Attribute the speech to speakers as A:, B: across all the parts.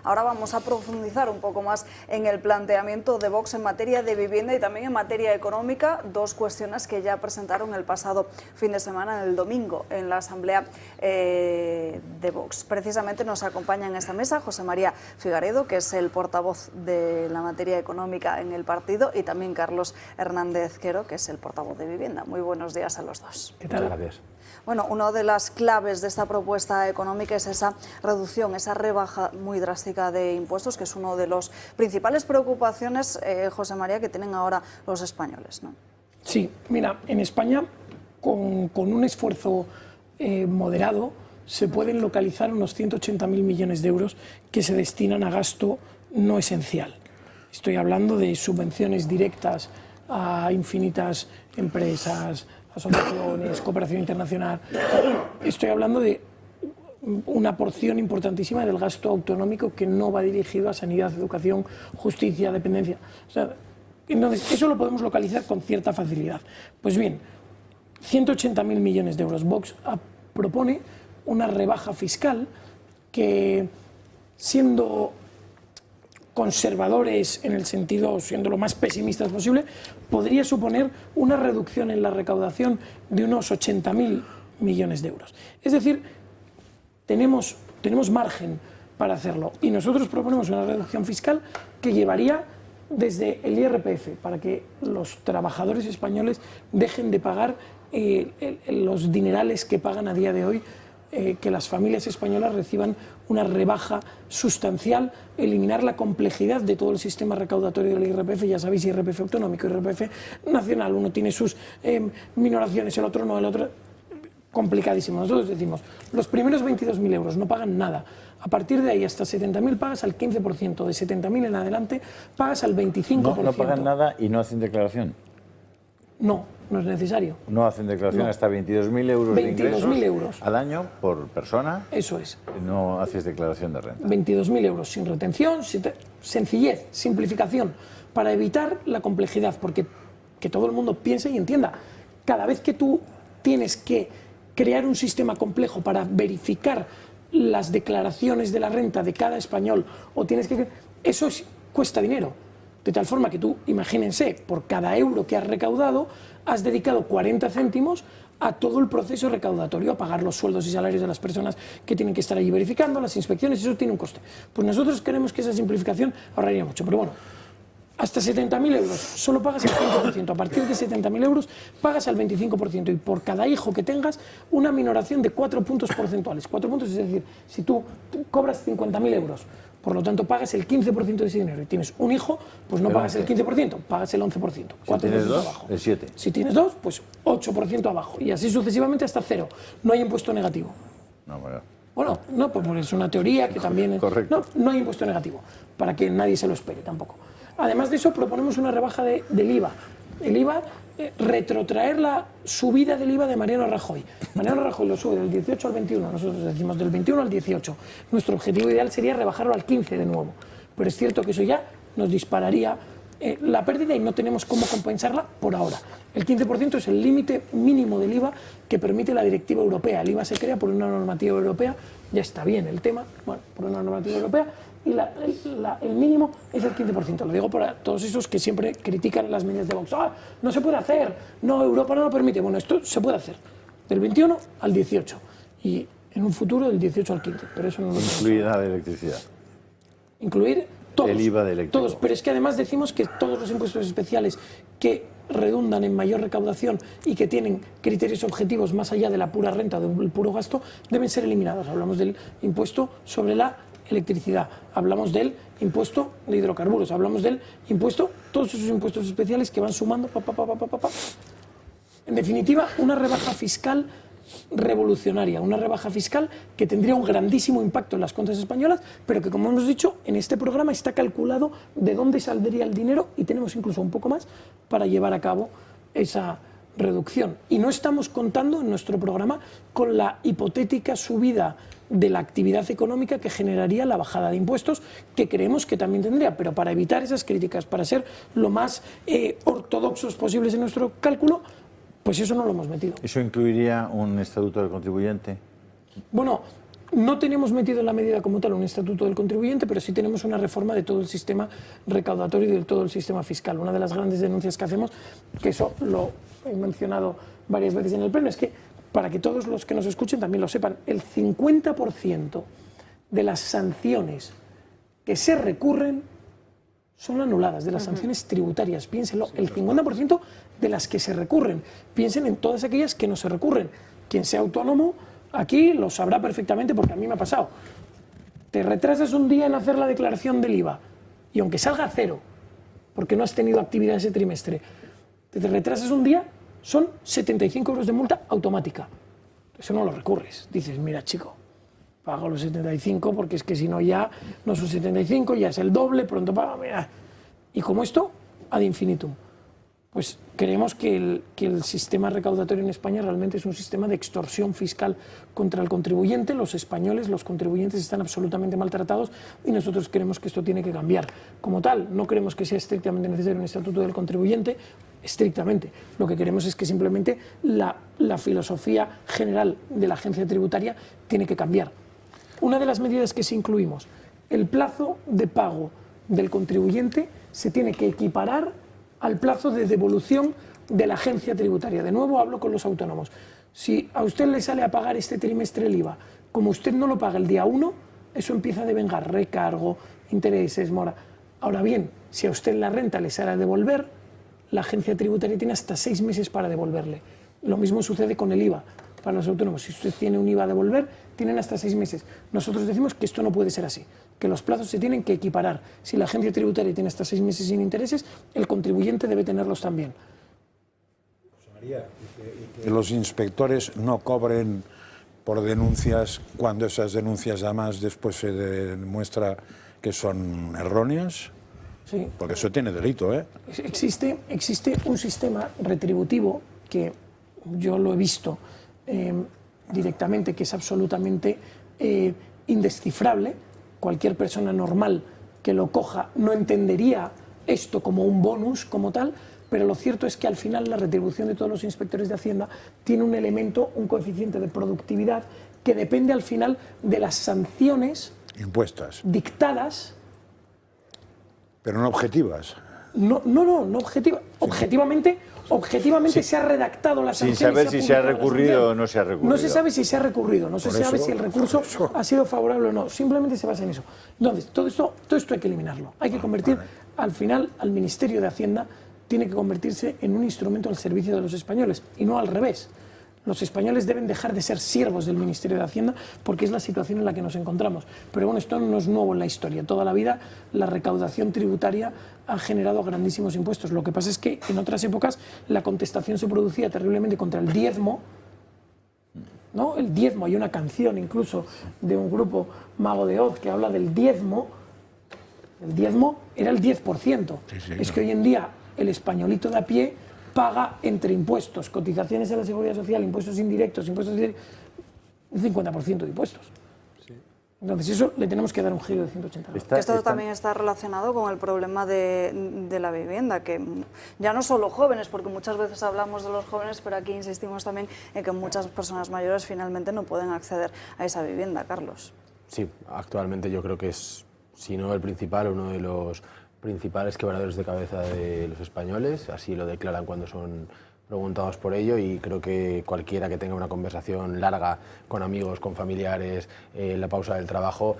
A: Ahora vamos a profundizar un poco más en el planteamiento de Vox en materia de vivienda y también en materia económica, dos cuestiones que ya presentaron el pasado fin de semana, el domingo, en la Asamblea de Vox. Precisamente nos acompaña en esta mesa José María Figaredo, que es el portavoz de la materia económica en el partido, y también Carlos Hernández Quero, que es el portavoz de vivienda. Muy buenos días a los dos.
B: ¿Qué tal?
C: Gracias.
A: Bueno, una de las claves de esta propuesta económica es esa reducción, esa rebaja muy drástica de impuestos, que es una de las principales preocupaciones, José María, que tienen ahora los españoles, ¿no?
B: Sí, mira, en España, con un esfuerzo moderado, se pueden localizar unos 180.000 millones de euros que se destinan a gasto no esencial. Estoy hablando de subvenciones directas a infinitas empresas, asociaciones, cooperación internacional. Estoy hablando de una porción importantísima del gasto autonómico que no va dirigido a sanidad, educación, justicia, dependencia. O sea, entonces, eso lo podemos localizar con cierta facilidad. Pues bien, 180.000 millones de euros. Vox propone una rebaja fiscal que, siendo conservadores en el sentido, siendo lo más pesimistas posible, podría suponer una reducción en la recaudación de unos 80.000 millones de euros. Es decir, tenemos margen para hacerlo, y nosotros proponemos una reducción fiscal que llevaría desde el IRPF, para que los trabajadores españoles dejen de pagar los dinerales que pagan a día de hoy, que las familias españolas reciban una rebaja sustancial, eliminar la complejidad de todo el sistema recaudatorio del IRPF. Ya sabéis, IRPF autonómico, IRPF nacional, uno tiene sus minoraciones, el otro no, el otro... Complicadísimo. Nosotros decimos, los primeros 22.000 euros no pagan nada. A partir de ahí hasta 70.000 pagas al 15%, de 70.000 en adelante pagas al 25%.
C: No pagan nada y no hacen declaración.
B: No es necesario.
C: No hacen declaración
B: No.
C: hasta 22.000 euros de ingresos
B: 22.000 euros
C: al año por persona.
B: Eso es.
C: No haces declaración de renta.
B: 22.000 euros sin retención, sencillez, simplificación, para evitar la complejidad, porque que todo el mundo piense y entienda. Cada vez que tú tienes que crear un sistema complejo para verificar las declaraciones de la renta de cada español, o tienes que... Eso cuesta dinero. De tal forma que tú, imagínense, por cada euro que has recaudado, has dedicado 40 céntimos a todo el proceso recaudatorio, a pagar los sueldos y salarios de las personas que tienen que estar allí verificando, las inspecciones, eso tiene un coste. Pues nosotros queremos que esa simplificación ahorraría mucho, pero bueno, hasta 70.000 euros solo pagas el 5%, a partir de 70.000 euros pagas al 25%, y por cada hijo que tengas una minoración de 4 puntos porcentuales. 4 puntos, es decir, si tú cobras 50.000 euros, por lo tanto pagas el 15% de ese dinero, y tienes un hijo, pues no pagas el 15%, pagas el 11%.
C: Si tienes dos,
B: abajo.
C: el 7%.
B: Si tienes dos, pues 8% abajo, y así sucesivamente hasta cero. No hay impuesto negativo.
C: No, bueno.
B: Bueno, no, pues es una teoría que también...
C: Correcto.
B: No hay impuesto negativo, para que nadie se lo espere tampoco. Además de eso, proponemos una rebaja del IVA. El IVA, retrotraer la subida del IVA de Mariano Rajoy. Mariano Rajoy lo sube del 18 al 21, nosotros decimos del 21 al 18. Nuestro objetivo ideal sería rebajarlo al 15 de nuevo. Pero es cierto que eso ya nos dispararía la pérdida y no tenemos cómo compensarla por ahora. El 15% es el límite mínimo del IVA que permite la directiva europea. El IVA se crea por una normativa europea, ya está bien el tema, bueno, por una normativa europea, y el mínimo es el 15%. Lo digo para todos esos que siempre critican las medidas de Vox. ¡Ah, no se puede hacer! No, Europa no lo permite. Bueno, esto se puede hacer. Del 21 al 18. Y en un futuro del 18 al 15. Pero eso no lo
C: Incluida la electricidad.
B: Incluir todos.
C: El IVA de eléctrico.
B: Todos. Pero es que además decimos que todos los impuestos especiales que redundan en mayor recaudación y que tienen criterios objetivos más allá de la pura renta, del puro gasto, deben ser eliminados. Hablamos del impuesto sobre la electricidad, hablamos del impuesto de hidrocarburos, hablamos del impuesto, todos esos impuestos especiales que van sumando, En definitiva, una rebaja fiscal revolucionaria, una rebaja fiscal que tendría un grandísimo impacto en las cuentas españolas, pero que, como hemos dicho, en este programa está calculado de dónde saldría el dinero, y tenemos incluso un poco más para llevar a cabo esa reducción. Y no estamos contando en nuestro programa con la hipotética subida de la actividad económica que generaría la bajada de impuestos, que creemos que también tendría, pero para evitar esas críticas, para ser lo más ortodoxos posibles en nuestro cálculo, pues eso no lo hemos metido.
C: ¿Eso incluiría un estatuto del contribuyente?
B: Bueno, no tenemos metido en la medida como tal un estatuto del contribuyente, pero sí tenemos una reforma de todo el sistema recaudatorio y de todo el sistema fiscal. Una de las grandes denuncias que hacemos, que eso lo he mencionado varias veces en el pleno, es que, para que todos los que nos escuchen también lo sepan, el 50% de las sanciones que se recurren son anuladas, de las sanciones tributarias. Piénsenlo, el 50% de las que se recurren. Piensen en todas aquellas que no se recurren. Quien sea autónomo aquí lo sabrá perfectamente, porque a mí me ha pasado. Te retrasas un día en hacer la declaración del IVA y aunque salga a cero, porque no has tenido actividad ese trimestre, te retrasas un día, son 75 euros de multa automática. Eso no lo recurres. Dices, mira chico, pago los 75 porque es que si no ya no son 75, ya es el doble, pronto pago, mira. Y como esto, ad infinitum. Pues creemos que el sistema recaudatorio en España realmente es un sistema de extorsión fiscal contra el contribuyente. Los españoles, los contribuyentes están absolutamente maltratados y nosotros creemos que esto tiene que cambiar. Como tal, no creemos que sea estrictamente necesario un estatuto del contribuyente, estrictamente. Lo que queremos es que simplemente la filosofía general de la agencia tributaria tiene que cambiar. Una de las medidas que sí incluimos, el plazo de pago del contribuyente se tiene que equiparar al plazo de devolución de la agencia tributaria. De nuevo hablo con los autónomos. Si a usted le sale a pagar este trimestre el IVA, como usted no lo paga el día 1, eso empieza a devengar recargo, intereses, mora. Ahora bien, si a usted la renta le sale a devolver, la agencia tributaria tiene hasta 6 meses para devolverle. Lo mismo sucede con el IVA para los autónomos. Si usted tiene un IVA a devolver, tienen hasta 6 meses. Nosotros decimos que esto no puede ser así, que los plazos se tienen que equiparar. Si la agencia tributaria tiene hasta 6 meses sin intereses, el contribuyente debe tenerlos también.
D: José María, y que los inspectores no cobren por denuncias cuando esas denuncias además después se demuestra que son erróneas.
B: Sí.
D: Porque eso tiene delito, ¿eh?
B: Existe un sistema retributivo que yo lo he visto directamente, que es absolutamente indescifrable. Cualquier persona normal que lo coja no entendería esto como un bonus como tal, pero lo cierto es que al final la retribución de todos los inspectores de Hacienda tiene un elemento, un coeficiente de productividad que depende al final de las sanciones
D: impuestas,
B: dictadas.
D: Pero no objetivas.
B: No objetiva. Objetivamente se ha redactado la sanción.
C: Sin saber si se ha recurrido o no se ha recurrido.
B: No se sabe si se ha recurrido, no se sabe si el recurso ha sido favorable o no. Simplemente se basa en eso. Entonces, todo esto hay que eliminarlo. Hay que convertir, al final, al Ministerio de Hacienda tiene que convertirse en un instrumento al servicio de los españoles y no al revés. Los españoles deben dejar de ser siervos del Ministerio de Hacienda porque es la situación en la que nos encontramos. Pero bueno, esto no es nuevo en la historia. Toda la vida la recaudación tributaria ha generado grandísimos impuestos. Lo que pasa es que en otras épocas la contestación se producía terriblemente contra el diezmo, ¿no? El diezmo, hay una canción incluso de un grupo, Mago de Oz, que habla del diezmo. El diezmo era el 10%. Es que hoy en día el españolito de a pie paga entre impuestos, cotizaciones a la Seguridad Social, impuestos indirectos, un 50% de impuestos. Sí. Entonces eso le tenemos que dar un giro de 180 grados.
A: Esto también está relacionado con el problema de la vivienda, que ya no solo jóvenes, porque muchas veces hablamos de los jóvenes, pero aquí insistimos también en que muchas personas mayores finalmente no pueden acceder a esa vivienda, Carlos.
E: Sí, actualmente yo creo que es, si no el principal, uno de los principales quebradores de cabeza de los españoles, así lo declaran cuando son preguntados por ello, y creo que cualquiera que tenga una conversación larga con amigos, con familiares, en la pausa del trabajo,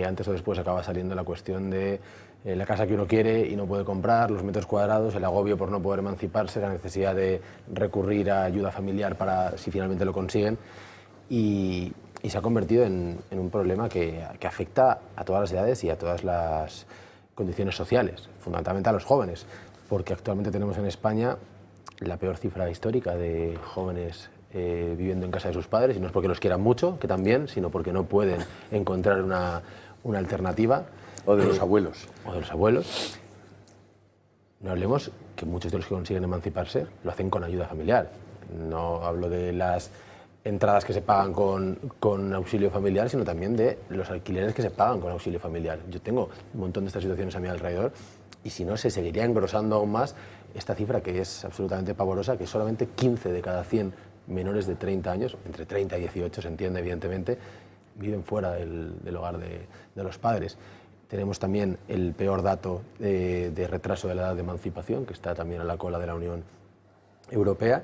E: antes o después acaba saliendo la cuestión de la casa que uno quiere y no puede comprar, los metros cuadrados, el agobio por no poder emanciparse, la necesidad de recurrir a ayuda familiar para si finalmente lo consiguen, y se ha convertido en un problema que afecta a todas las edades y a todas las condiciones sociales, fundamentalmente a los jóvenes, porque actualmente tenemos en España la peor cifra histórica de jóvenes viviendo en casa de sus padres, y no es porque los quieran mucho, que también, sino porque no pueden encontrar una alternativa.
C: O de los abuelos.
E: O de los abuelos. No hablemos que muchos de los que consiguen emanciparse lo hacen con ayuda familiar. No hablo de las entradas que se pagan con auxilio familiar, sino también de los alquileres que se pagan con auxilio familiar. Yo tengo un montón de estas situaciones a mi alrededor, y si no, se seguiría engrosando aún más esta cifra, que es absolutamente pavorosa, que solamente 15 de cada 100 menores de 30 años, entre 30 y 18 se entiende evidentemente, viven fuera del hogar de los padres. Tenemos también el peor dato de retraso de la edad de emancipación, que está también a la cola de la Unión Europea.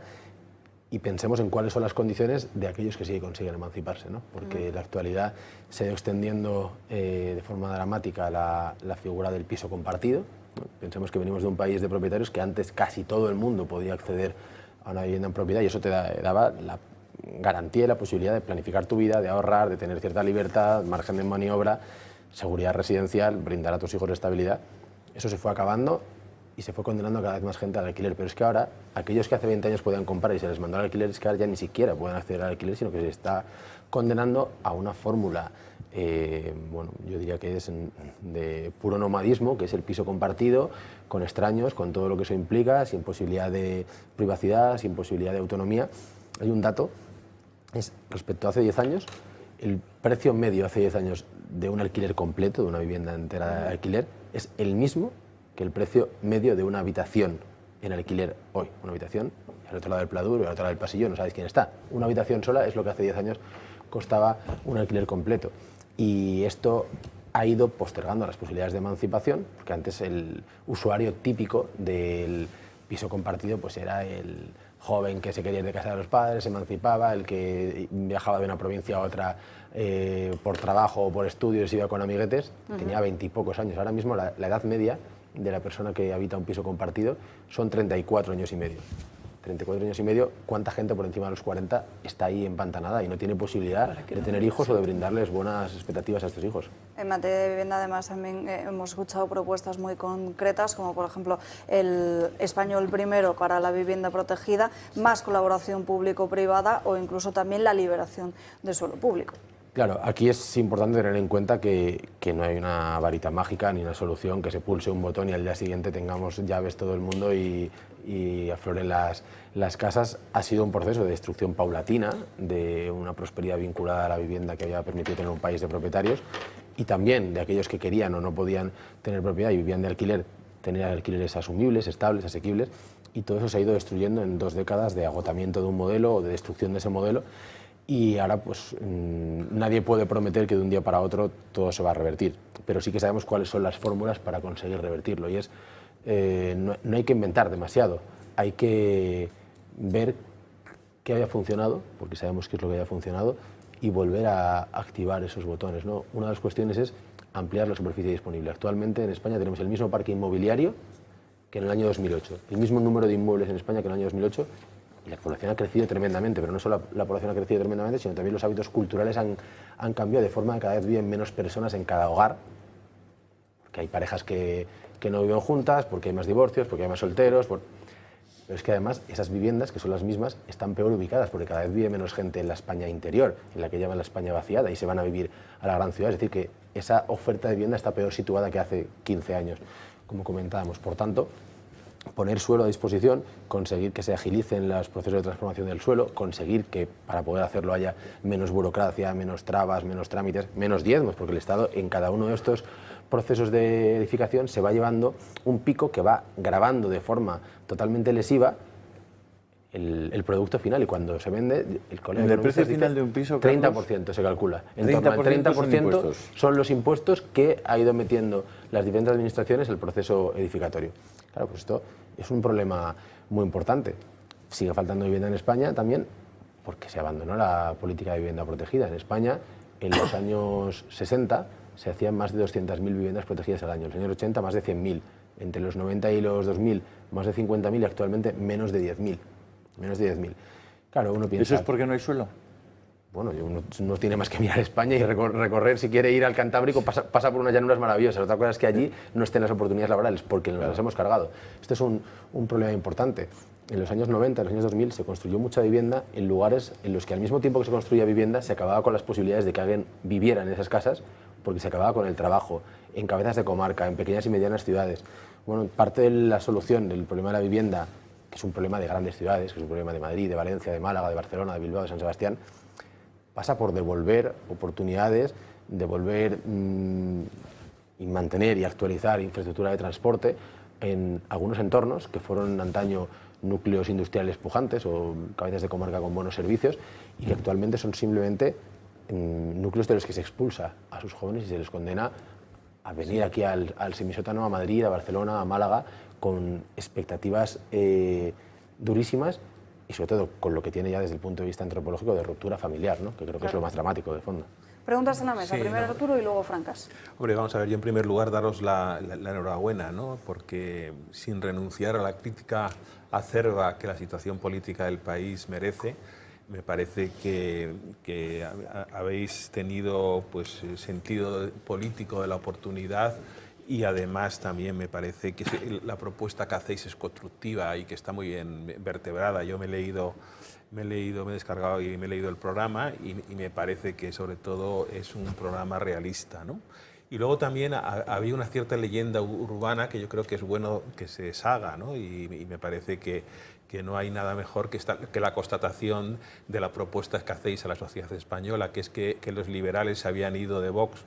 E: Y pensemos en cuáles son las condiciones de aquellos que sí consiguen emanciparse, ¿no? Porque en la actualidad se ha ido extendiendo de forma dramática la figura del piso compartido, ¿no? Pensemos que venimos de un país de propietarios que antes casi todo el mundo podía acceder a una vivienda en propiedad y eso te daba la garantía y la posibilidad de planificar tu vida, de ahorrar, de tener cierta libertad, margen de maniobra, seguridad residencial, brindar a tus hijos estabilidad. Eso se fue acabando y se fue condenando a cada vez más gente al alquiler. Pero es que ahora, aquellos que hace 20 años podían comprar y se les mandó al alquiler, es que ahora ya ni siquiera pueden acceder al alquiler, sino que se está condenando a una fórmula, bueno, yo diría que es de puro nomadismo, que es el piso compartido, con extraños, con todo lo que eso implica, sin posibilidad de privacidad, sin posibilidad de autonomía. Hay un dato, es respecto a hace 10 años, el precio medio hace 10 años de un alquiler completo, de una vivienda entera de alquiler, es el mismo que el precio medio de una habitación en alquiler hoy. Una habitación, al otro lado del pladur, al otro lado del pasillo, no sabéis quién está. Una habitación sola es lo que hace 10 años costaba un alquiler completo. Y esto ha ido postergando las posibilidades de emancipación, porque antes el usuario típico del piso compartido pues era el joven que se quería ir de casa de los padres, se emancipaba, el que viajaba de una provincia a otra por trabajo o por estudios, iba con amiguetes, tenía 20 y pocos años. Ahora mismo la edad media de la persona que habita un piso compartido son 34 años y medio. 34 años y medio, ¿cuánta gente por encima de los 40 está ahí empantanada y no tiene posibilidad de tener hijos o de brindarles buenas expectativas a estos hijos?
A: En materia de vivienda, además, también hemos escuchado propuestas muy concretas, como por ejemplo el español primero para la vivienda protegida, más colaboración público-privada o incluso también la liberación de suelo público.
E: Claro, aquí es importante tener en cuenta que no hay una varita mágica ni una solución, que se pulse un botón y al día siguiente tengamos llaves todo el mundo y afloren las casas. Ha sido un proceso de destrucción paulatina de una prosperidad vinculada a la vivienda que había permitido tener un país de propietarios y también de aquellos que querían o no podían tener propiedad y vivían de alquiler, tener alquileres asumibles, estables, asequibles, y todo eso se ha ido destruyendo en 2 décadas de agotamiento de un modelo o de destrucción de ese modelo. Y ahora pues nadie puede prometer que de un día para otro todo se va a revertir, pero sí que sabemos cuáles son las fórmulas para conseguir revertirlo y es, no hay que inventar demasiado, hay que ver qué haya funcionado, porque sabemos qué es lo que haya funcionado, y volver a activar esos botones, ¿no? Una de las cuestiones es ampliar la superficie disponible. Actualmente en España tenemos el mismo parque inmobiliario que en el año 2008, el mismo número de inmuebles en España que en el año 2008, y la población ha crecido tremendamente, pero no solo la población ha crecido tremendamente, sino también los hábitos culturales han cambiado de forma que cada vez viven menos personas en cada hogar, porque hay parejas que no viven juntas, porque hay más divorcios, porque hay más solteros, pero es que además esas viviendas, que son las mismas, están peor ubicadas, porque cada vez vive menos gente en la España interior, en la que llaman la España vaciada, y se van a vivir a la gran ciudad, es decir, que esa oferta de vivienda está peor situada que hace 15 años, como comentábamos. Por tanto, poner suelo a disposición, conseguir que se agilicen los procesos de transformación del suelo, conseguir que para poder hacerlo haya menos burocracia, menos trabas, menos trámites, menos diezmos, porque el Estado en cada uno de estos procesos de edificación se va llevando un pico que va gravando de forma totalmente lesiva el producto final, y cuando se vende, el colega
C: el precio final de un piso,
E: 30% se calcula. En torno al 30% son los impuestos que ha ido metiendo las diferentes administraciones el proceso edificatorio. Claro, pues esto es un problema muy importante. Sigue faltando vivienda en España también porque se abandonó la política de vivienda protegida. En España, en los años 60, se hacían más de 200.000 viviendas protegidas al año. En los años 80, más de 100.000. Entre los 90 y los 2000, más de 50.000 y actualmente menos de 10.000. Menos de 10.000. Claro, uno piensa...
C: ¿Eso es porque no hay suelo?
E: Bueno, uno tiene más que mirar España y recorrer, si quiere ir al Cantábrico, pasa por unas llanuras maravillosas. Otra cosa es que allí no estén las oportunidades laborales, porque nos las hemos cargado. Esto es un problema importante. En los años 90, en los años 2000, se construyó mucha vivienda en lugares en los que al mismo tiempo que se construía vivienda, se acababa con las posibilidades de que alguien viviera en esas casas, porque se acababa con el trabajo, en cabezas de comarca, en pequeñas y medianas ciudades. Bueno, parte de la solución del problema de la vivienda, que es un problema de grandes ciudades, que es un problema de Madrid, de Valencia, de Málaga, de Barcelona, de Bilbao, de San Sebastián, pasa por devolver oportunidades, devolver y mantener y actualizar infraestructura de transporte en algunos entornos que fueron antaño núcleos industriales pujantes o cabezas de comarca con buenos servicios y que actualmente son simplemente núcleos de los que se expulsa a sus jóvenes y se les condena a venir aquí al semisótano, a Madrid, a Barcelona, a Málaga, con expectativas durísimas y sobre todo con lo que tiene ya desde el punto de vista antropológico de ruptura familiar, ¿no? Que creo que es lo más dramático de fondo.
A: Preguntas en la mesa,
F: Sí,
A: primero
F: no.
A: Arturo y luego Francas.
F: Hombre, vamos a ver, yo en primer lugar daros la enhorabuena, ¿no? Porque sin renunciar a la crítica acerba que la situación política del país merece, me parece que habéis tenido pues, sentido político de la oportunidad y además también me parece que la propuesta que hacéis es constructiva y que está muy bien vertebrada. Yo me he descargado y me he leído el programa y me parece que sobre todo es un programa realista, ¿no? Y luego también había una cierta leyenda urbana que yo creo que es bueno que se deshaga, ¿no? Y me parece que no hay nada mejor que la constatación de la propuesta que hacéis a la sociedad española, que es que los liberales se habían ido de Vox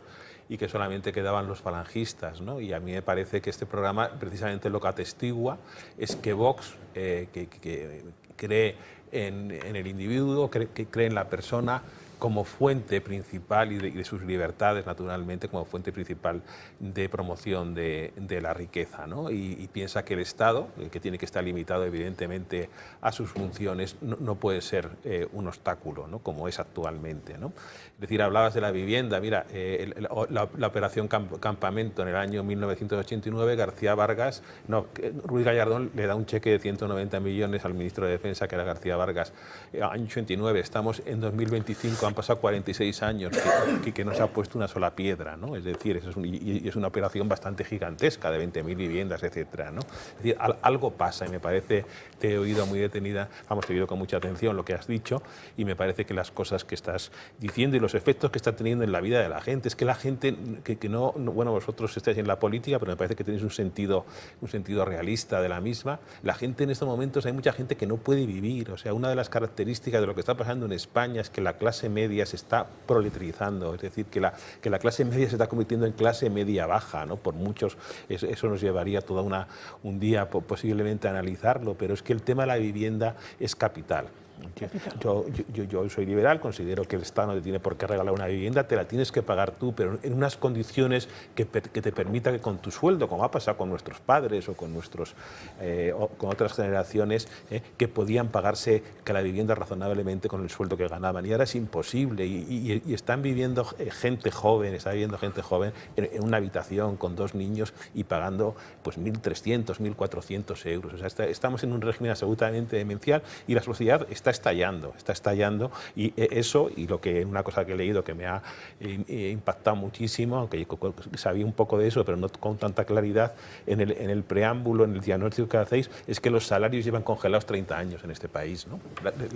F: y que solamente quedaban los falangistas, ¿no? Y a mí me parece que este programa precisamente lo que atestigua es que Vox, que cree en el individuo, que cree en la persona como fuente principal y de sus libertades, naturalmente, como fuente principal de promoción de la riqueza, ¿no? Y piensa que el Estado, que tiene que estar limitado evidentemente a sus funciones, no puede ser un obstáculo, ¿no? Como es actualmente, ¿no? Es decir, hablabas de la vivienda, mira, la operación Campamento en el año 1989, Ruiz Gallardón le da un cheque de 190 millones al ministro de Defensa, que era García Vargas, año 89, estamos en 2025, han pasado 46 años que no se ha puesto una sola piedra, ¿no? Es decir, es una operación bastante gigantesca de 20.000 viviendas, etcétera, ¿no? Es decir, algo pasa y me parece, te he oído muy detenida, te he oído con mucha atención lo que has dicho y me parece que las cosas que estás diciendo y los efectos que está teniendo en la vida de la gente, es que la gente bueno, vosotros estáis en la política, pero me parece que tenéis un sentido realista de la misma. La gente en estos momentos, hay mucha gente que no puede vivir, o sea, una de las características de lo que está pasando en España es que la clase media se está proletarizando, es decir, que la clase media se está convirtiendo en clase media baja, ¿no? Por muchos, eso nos llevaría un día posiblemente a analizarlo, pero es que el tema de la vivienda es capital. Yo soy liberal, considero que el Estado no te tiene por qué regalar una vivienda, te la tienes que pagar tú, pero en unas condiciones que te permita que con tu sueldo, como ha pasado con nuestros padres o con con otras generaciones, que podían pagarse que la vivienda razonablemente con el sueldo que ganaban. Y ahora es imposible y están viviendo gente joven, en una habitación con 2 niños y pagando pues 1.300, 1.400 euros. O sea, estamos en un régimen absolutamente demencial y la sociedad está estallando y eso, y una cosa que he leído que me ha impactado muchísimo, aunque sabía un poco de eso, pero no con tanta claridad, en el preámbulo, en el diagnóstico que hacéis, es que los salarios llevan congelados 30 años en este país, ¿no?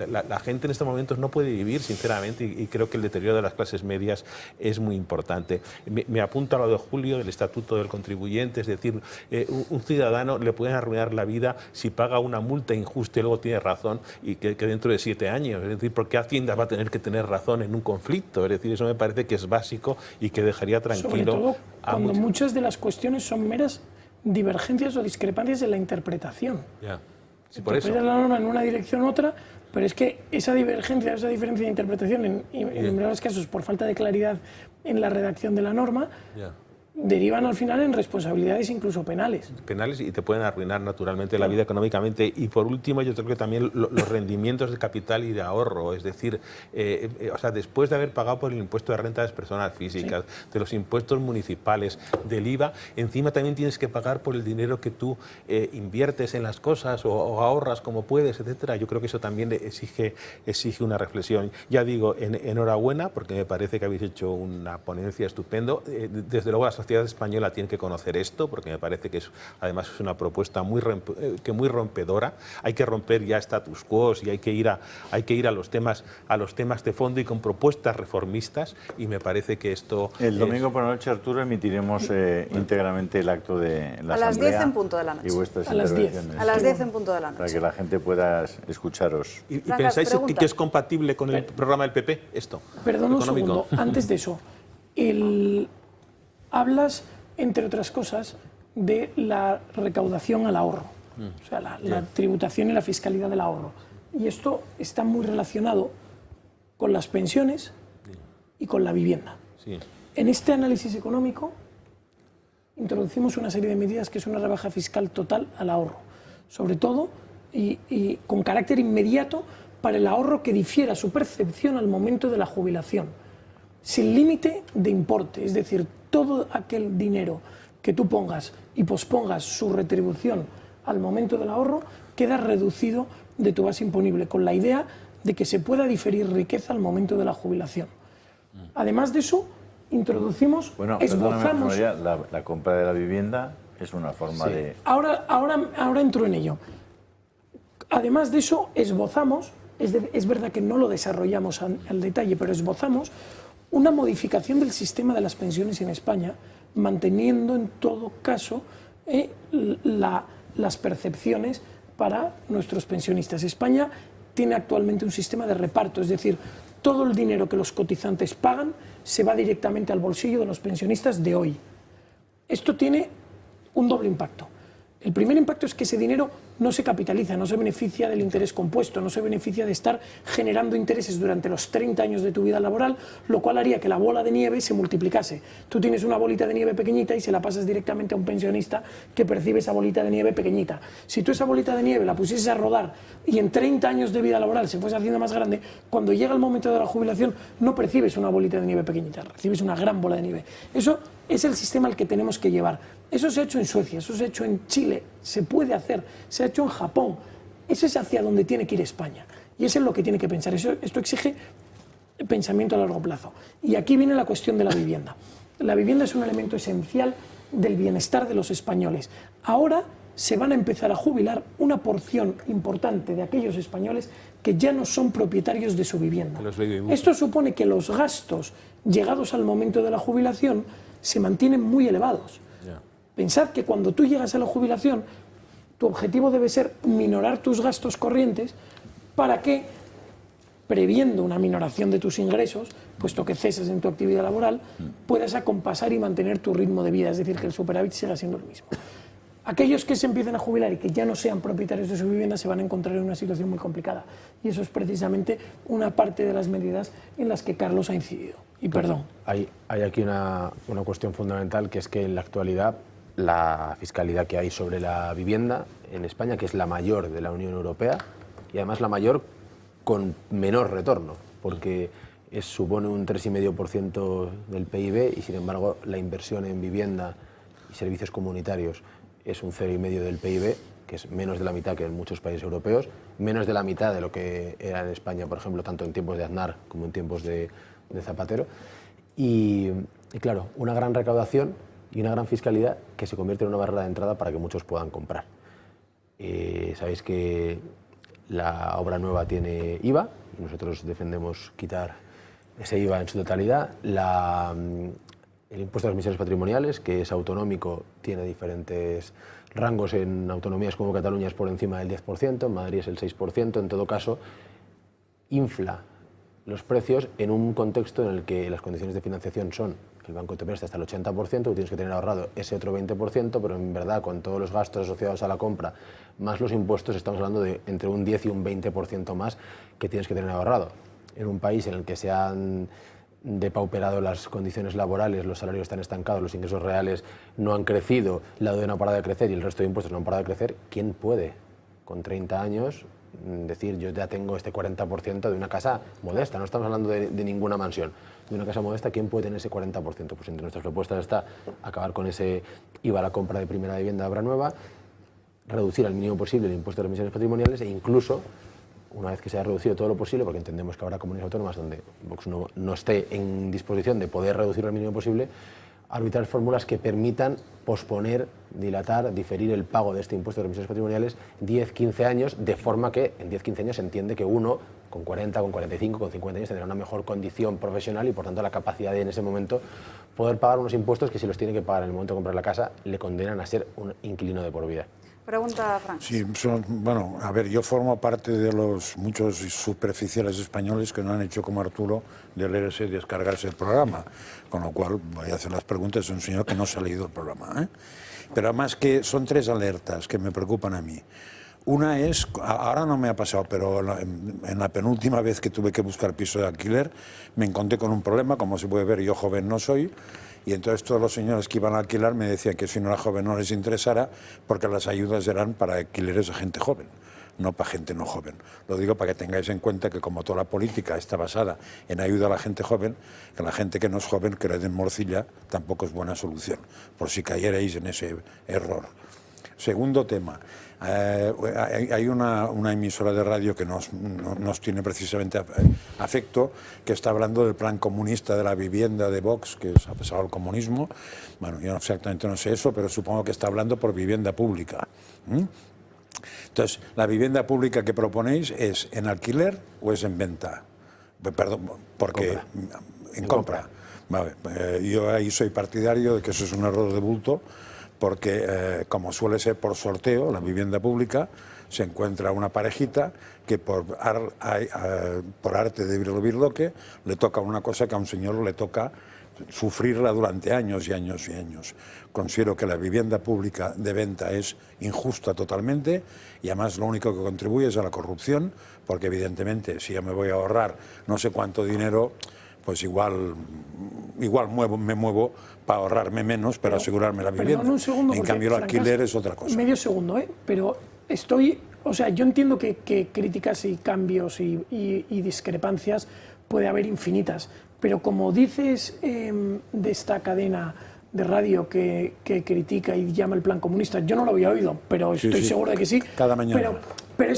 F: La gente en estos momentos no puede vivir, sinceramente, y creo que el deterioro de las clases medias es muy importante. Me apunto a lo de Julio, del Estatuto del Contribuyente, es decir, un ciudadano le pueden arruinar la vida si paga una multa injusta y luego tiene razón y que dentro de 7 años. Es decir, ¿por qué Hacienda va a tener que tener razón en un conflicto? Es decir, eso me parece que es básico y que dejaría tranquilo.
B: Sobre todo
F: a
B: cuando
F: muchos.
B: muchas de las cuestiones son meras divergencias o discrepancias en la interpretación.
F: Ya. Sí, por eso.
B: Interpretas la norma en una dirección u otra, pero es que esa diferencia de interpretación, en innumerables casos por falta de claridad en la redacción de la norma,
F: Ya.
B: derivan al final en responsabilidades incluso penales.
F: Penales y te pueden arruinar naturalmente la vida económicamente. Y por último, yo creo que también los rendimientos de capital y de ahorro, es decir, o sea, después de haber pagado por el impuesto de renta de las personas físicas, de los impuestos municipales, del IVA, encima también tienes que pagar por el dinero que tú inviertes en las cosas o ahorras como puedes, etcétera. Yo creo que eso también exige una reflexión. Ya digo, enhorabuena, porque me parece que habéis hecho una ponencia estupendo. Desde luego la sociedad española tiene que conocer esto, porque me parece que además es una propuesta muy rompedora. Hay que romper ya status quo y hay que ir a los temas de fondo y con propuestas reformistas, y me parece que esto...
C: El domingo por la noche, Arturo, emitiremos íntegramente el acto de la
A: A las 10
C: Asamblea
A: en punto de la noche.
C: y vuestras
B: A las 10.
C: intervenciones.
A: A las 10 en punto de la
C: Para
A: noche.
C: que la gente pueda escucharos.
F: ¿Y
A: Francas,
F: pensáis
A: pregunta.
F: que es compatible con el programa del PP esto?
B: Perdón un
F: económico?
B: segundo, antes de eso, hablas, entre otras cosas, de la recaudación al ahorro, o sea, la tributación y la fiscalidad del ahorro. Y esto está muy relacionado con las pensiones y con la vivienda.
F: Sí.
B: En este análisis económico introducimos una serie de medidas que es una rebaja fiscal total al ahorro, sobre todo y con carácter inmediato para el ahorro que difiera su percepción al momento de la jubilación, sin límite de importe, es decir, todo aquel dinero que tú pongas y pospongas su retribución al momento del ahorro queda reducido de tu base imponible, con la idea de que se pueda diferir riqueza al momento de la jubilación. Además de eso, introducimos,
C: Bueno,
B: esbozamos...
C: María, la compra de la vivienda es una forma de...
B: Ahora entro en ello. Además de eso, esbozamos, es verdad que no lo desarrollamos al detalle, pero esbozamos una modificación del sistema de las pensiones en España, manteniendo en todo caso las percepciones para nuestros pensionistas. España tiene actualmente un sistema de reparto, es decir, todo el dinero que los cotizantes pagan se va directamente al bolsillo de los pensionistas de hoy. Esto tiene un doble impacto. El primer impacto es que ese dinero no se capitaliza, no se beneficia del interés compuesto, no se beneficia de estar generando intereses durante los 30 años de tu vida laboral, lo cual haría que la bola de nieve se multiplicase. Tú tienes una bolita de nieve pequeñita y se la pasas directamente a un pensionista que percibe esa bolita de nieve pequeñita. Si tú esa bolita de nieve la pusieses a rodar y en 30 años de vida laboral se fuese haciendo más grande, cuando llega el momento de la jubilación no percibes una bolita de nieve pequeñita, recibes una gran bola de nieve. Eso es el sistema al que tenemos que llevar. Eso se ha hecho en Suecia, eso se ha hecho en Chile, se puede hacer, se ha hecho en Japón. Ese es hacia donde tiene que ir España. Y eso es lo que tiene que pensar. Esto exige pensamiento a largo plazo. Y aquí viene la cuestión de la vivienda. La vivienda es un elemento esencial del bienestar de los españoles. Ahora se van a empezar a jubilar una porción importante de aquellos españoles que ya no son propietarios de su vivienda. Esto supone que los gastos llegados al momento de la jubilación se mantienen muy elevados. Pensad que cuando tú llegas a la jubilación, tu objetivo debe ser minorar tus gastos corrientes para que, previendo una minoración de tus ingresos, puesto que cesas en tu actividad laboral, puedas acompasar y mantener tu ritmo de vida, es decir, que el superávit siga siendo el mismo. Aquellos que se empiecen a jubilar y que ya no sean propietarios de su vivienda se van a encontrar en una situación muy complicada. Y eso es precisamente una parte de las medidas en las que Carlos ha incidido. Y perdón.
E: Hay aquí una cuestión fundamental, que es que en la actualidad la fiscalidad que hay sobre la vivienda en España, que es la mayor de la Unión Europea, y además la mayor con menor retorno, porque supone un 3,5% del PIB y sin embargo la inversión en vivienda y servicios comunitarios es un 0,5% del PIB, que es menos de la mitad que en muchos países europeos, menos de la mitad de lo que era en España, por ejemplo, tanto en tiempos de Aznar como en tiempos de Zapatero. Y claro, una gran recaudación y una gran fiscalidad que se convierte en una barrera de entrada para que muchos puedan comprar. Sabéis que la obra nueva tiene IVA y nosotros defendemos quitar ese IVA en su totalidad. El impuesto a las emisiones patrimoniales, que es autonómico, tiene diferentes rangos. En autonomías como Cataluña es por encima del 10%, en Madrid es el 6%. En todo caso, infla los precios en un contexto en el que las condiciones de financiación son que el banco te presta hasta el 80%, tú tienes que tener ahorrado ese otro 20%, pero en verdad con todos los gastos asociados a la compra más los impuestos estamos hablando de entre un 10 y un 20% más que tienes que tener ahorrado. En un país en el que se han depauperado las condiciones laborales, los salarios están estancados, los ingresos reales no han crecido, la deuda no ha parado de crecer y el resto de impuestos no han parado de crecer, ¿quién puede con 30 años decir yo ya tengo este 40% de una casa modesta? No estamos hablando de ninguna mansión, de una casa modesta. ¿Quién puede tener ese 40%? Pues entre nuestras propuestas está acabar con ese IVA a la compra de primera vivienda de obra nueva, reducir al mínimo posible el impuesto de las emisiones patrimoniales e incluso, una vez que se haya reducido todo lo posible, porque entendemos que habrá comunidades autónomas donde Vox no esté en disposición de poder reducirlo al mínimo posible, arbitrar fórmulas que permitan posponer, dilatar, diferir el pago de este impuesto de emisiones patrimoniales 10-15 años, de forma que en 10-15 años se entiende que uno, con 40, con 45, con 50 años, tendrá una mejor condición profesional y por tanto la capacidad de en ese momento poder pagar unos impuestos que si los tiene que pagar en el momento de comprar la casa le condenan a ser un inquilino de por vida.
A: Pregunta Frank.
D: Sí, bueno, a ver, yo formo parte de los muchos superficiales españoles que no han hecho como Arturo de leerse y descargarse el programa, con lo cual voy a hacer las preguntas de un señor que no se ha leído el programa, ¿eh? Pero además que son tres alertas que me preocupan a mí. Una es, ahora no me ha pasado, pero en la penúltima vez que tuve que buscar piso de alquiler, me encontré con un problema. Como se puede ver, yo joven no soy, y entonces todos los señores que iban a alquilar me decían que si no era joven no les interesara, porque las ayudas eran para alquileres de gente joven, no para gente no joven. Lo digo para que tengáis en cuenta que como toda la política está basada en ayuda a la gente joven, que la gente que no es joven, que le den morcilla, tampoco es buena solución, por si cayerais en ese error. Segundo tema, hay una emisora de radio que nos tiene precisamente afecto, que está hablando del plan comunista de la vivienda de Vox, que ha pasado al comunismo. Bueno, yo exactamente no sé eso, pero supongo que está hablando por vivienda pública. Entonces, ¿la vivienda pública que proponéis es en alquiler o es en venta? Perdón, porque en compra. Vale, yo ahí soy partidario de que eso es un error de bulto, porque como suele ser por sorteo, la vivienda pública, se encuentra una parejita que por arte de birloque le toca una cosa que a un señor le toca sufrirla durante años y años y años. Considero que la vivienda pública de venta es injusta totalmente, y además lo único que contribuye es a la corrupción, porque evidentemente si yo me voy a ahorrar no sé cuánto dinero, pues igual me muevo para ahorrarme menos, pero asegurarme la vivienda.
B: Un segundo,
D: en cambio el alquiler es otra cosa.
B: Medio segundo, pero yo entiendo que críticas y cambios y discrepancias puede haber infinitas, pero como dices de esta cadena de radio que critica y llama el plan comunista, yo no lo había oído, pero estoy seguro de que sí.
D: Cada mañana.
B: Pero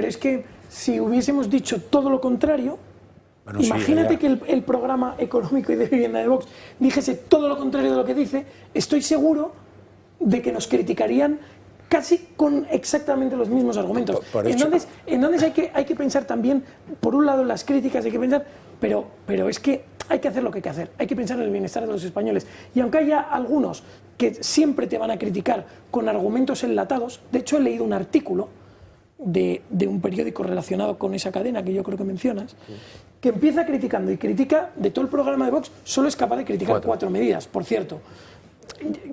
B: es que si hubiésemos dicho todo lo contrario, bueno, imagínate que el programa económico y de vivienda de Vox dijese todo lo contrario de lo que dice, estoy seguro de que nos criticarían casi con exactamente los mismos argumentos. Entonces hay que pensar también, por un lado, en las críticas, hay que pensar, pero es que hay que hacer lo que hay que hacer, hay que pensar en el bienestar de los españoles. Y aunque haya algunos que siempre te van a criticar con argumentos enlatados, de hecho he leído un artículo de un periódico relacionado con esa cadena que yo creo que mencionas, que empieza criticando y critica de todo el programa de Vox, solo es capaz de criticar 4 medidas, por cierto.